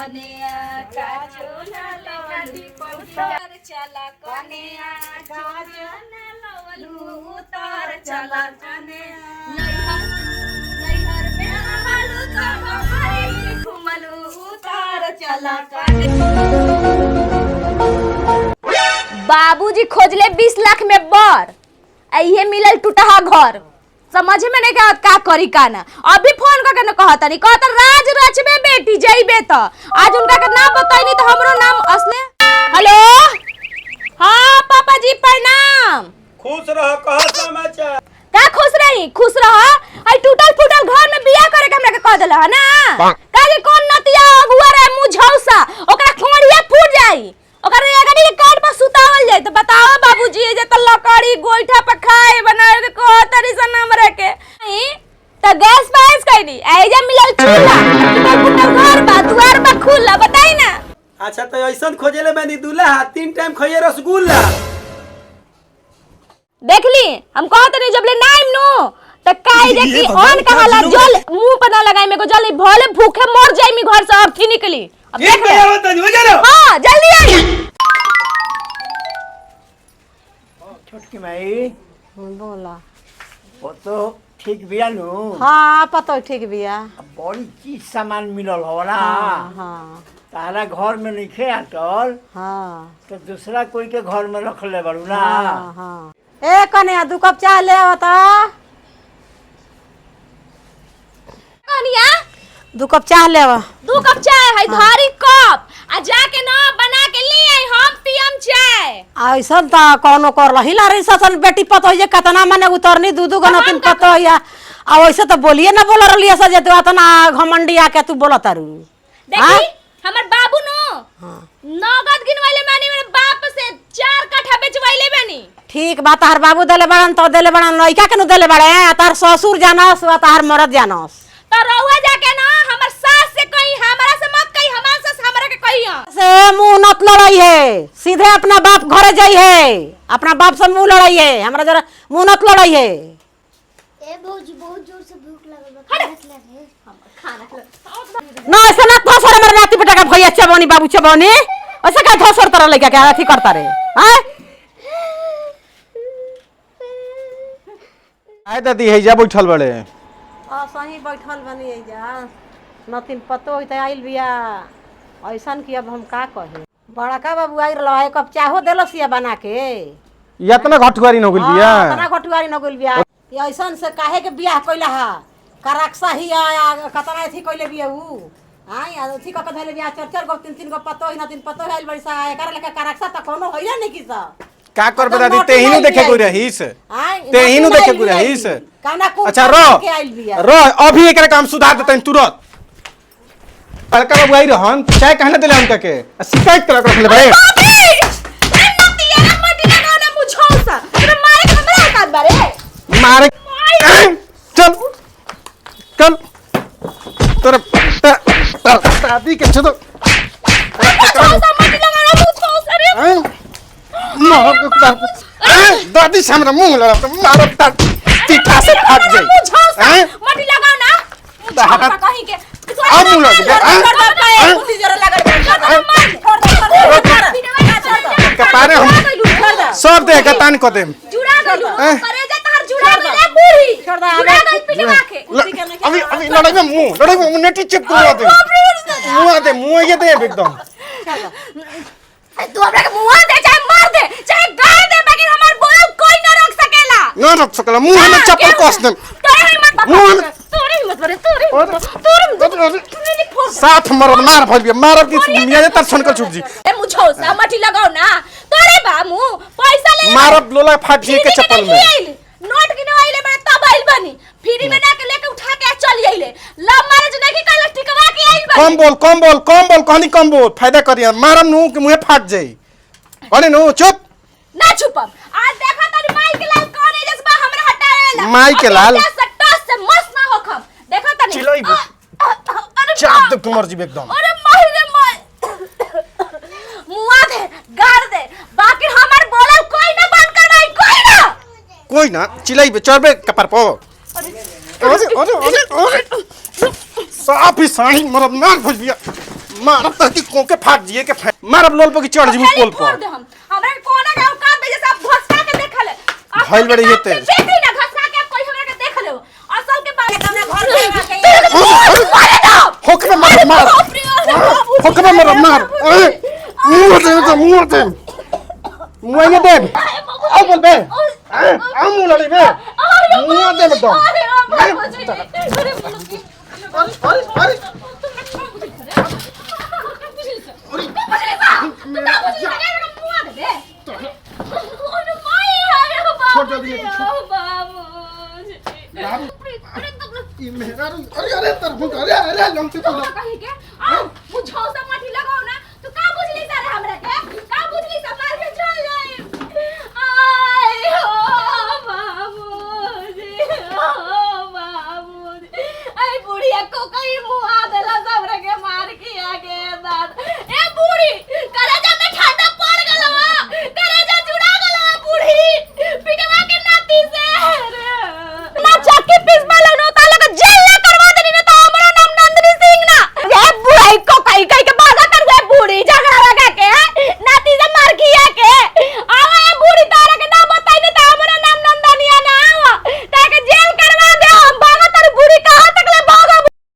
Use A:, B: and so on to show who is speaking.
A: कन्या काजू ना लवलू उतार चला कन्या काजू ना लवलू उतार चला कन्या नैहर में रहलू कब हरी घुमलू उतार चला
B: बाबूजी खोजले 20 लाख में बर ये मिलल टूटहा घर समझ में नहीं का करी का ना अभी फोन करके न कहता नहीं कहता राज रचबे बेटी जइबे तो आज उनका का नाम बताई तो हमरो नाम असले। हेलो हाँ पापा जी प्रणाम।
C: खुश रह कहा समाचार
B: का खुश रही खुश रह आई टूटल फूटल घर में बियाह करे के हमरा के कह देला है ना काहे कौन नतिया अगुआ रे मुझौसा ओकरा खोड़िया फूट जाई ओकर एगनी के काट पर सुतावल जाई तो बताओ बाबूजी जे त लकड़ी गोइठा पर खाए बनावे के कहतरी सन हमरा के त गैस पास कइनी एजा मिलल चूल्हा टूटल घर बा दुआर बा खुला बताई ना।
C: अच्छा तो ऐसन खोजेले बानी दूल्हा 3 टाइम खइए रसगुल्ला
B: देखली हम कहतनी जब ले नाइम नो त काई देखी ऑन कहाला जल मुंह पर ना लगाई में को जल भले भूखे मर जाई मी घर से अब की निकली अब देख ले
C: हो जाओ
B: हां जल्दी आई।
D: छोटकी माई
E: बोला
D: वो तो ठीक बिया नु।
E: हाँ पता ठीक बिया।
D: बड़ी चीज सामान मिलल हो ना।
E: हाँ
D: तारा घर में नहीं आटल
E: हाँ
D: तो दूसरा कोई के घर में रख ले बड़ू ना।
E: हाँ हाँ ए कन्या 2 कप चाय ले आवता।
B: कनिया
E: 2 कप चाय ले आवा।
B: 2 कप चाय है धारी कप आ जाके ना बना के ले आई हम पियम चाय।
E: ऐसा त कोनो कर रही ला रे ससन बेटी पतो है कतना माने उतरनी 2 गना 3 पतो है आ वैसे तो बोलिए ना बोल रही ऐसा जे तू इतना घमंडी आके तू बोलत तारू।
B: देखी हमर बाबू नो नगद गिनवाइले मानी मेरे बाप से 4 कट्ठा बेचवाइले बानी।
E: ठीक बा तार बाबू देले बड़न तो देले बड़न लइका के नु देले बड़े तार ससुर जानस वा तार मरद जानस
B: तो रहुआ जाके ना हमर सास से कहीं हमरा से मत कहीं हमार सास हमरा के कहियो
E: से मुंह नत लड़ाई है सीधे अपना बाप घरे जाई है अपना बाप से मुंह लड़ाई है हमरा जरा मुंह नत लड़ाई है।
F: ए भौजी बहुत जोर से भूख लगल बा खाना खिला
E: ना ऐसे ना थोसर हमर नाती बेटा का भैया चबनी बाबू चबनी ऐसे का थोसर तरह लइका के अथी करता रे हैं।
C: आय दादी है जा बैठल बड़े
E: आ सही बैठल बनी है जा नतिन पतो होई त आइल बिया ऐसन कि अब हम का कहे बड़का बाबू आइल रहा एक कप चाहो देलसिया बना के
C: इतना घटुआरी न गइल बिया
E: तना घटुआरी न गइल बिया ये ऐसन से काहे के बियाह कइला हा करक्सा ही आया कतना एथी कइले बिया ऊ हां या एथी क धले बिया 4 गो 3 गो पतो ही न 3 पतो आइल बड़ी सा एकर लेके करक्सा त कोनो होइला नहीं कि सा
C: का करबे दादी तेहिनु देखे कोई रहीस तेहिनु देखे कोई रहीस। अच्छा रो अभी एकरा काम सुधार देतन तुरंत बड़का बाबू आई रहन चाय कहने देले हम के शिकायत कर रख ले भाई मारे चल चल तोरा दादी के छो दादी सामने मुंह लड़ा तो मारो टीका से फाट जाए हैं
B: मटी लगाओ ना
C: दादा
B: कहीं के
C: अब मुंह लगा कपारे हम सब दे के तान को दे
B: जुड़ा गइलू करे जा तार जुड़ा गइले बूढ़ी
E: छोड़ दे
B: जुड़ा गइल पिटवा के
C: अभी लड़ाई में नेटी चिप कर दे मुंह ये दे एकदम
B: तू हमरा के मुंह दे चाहे मार दे चाहे गाड़ दे बाकी हमार बोल कोई ना रोक सकेला
C: ना रोक सकला मुंह में चप्पल कस दे
B: तोरे हिम्मत
C: मुंह में
B: तोरे हिम्मत बरे तोरे
C: साथ मार भइल मार की मिया तर छनकल छुट जी
B: ए मुझो सा मटी लगाओ ना तोरे बा मुंह पैसा ले
C: मार लोला फाट जी के चप्पल में
B: नोट गिने आइले बड़े तब आइल बनी फ्री में ना के लेके उठा के चल आइले लव मैरिज नहीं कइला टिकवा के आइल बनी
C: कम बोल कहनी कम बोल फायदा करिया मारम नु के मुंह फाट जाई अरे नु चुप
B: ना छुपम आज देखा तारी माई के लाल कौन है जसबा हमरा हटावेला
C: माई के लाल
B: से मस्त ना होखम देखा तनी
C: चिल्लाई
B: अरे
C: चाप दे कुमार जी एकदम
B: अरे माई रे माई मुआ दे गाड़ दे बाकी हमर बोलल कोई ना बंद करवाई कोई ना
C: चिल्लाई चढ़बे कपार पो अरे साफ ही साही मरद मार भइल बिया मार तहती को के फाट जिए के मार अब लोल पे की चढ़ जी पोल पर
A: हमरा कोना गांव का बेजे सब घसका के देखल
C: भइल बड़ी हेते
A: देखी ना घसका के कोई हमरा के देख ले असल के बात
E: हमने घर में लगा के
C: होकरे मार होकरे मार अरे मुंह दे मुंह ये दे आओ बोल बे आओ मुंह लड़ी बे मुंह दे मत अरे छोड़ जल्दी अरे तर अरे अरे लंग से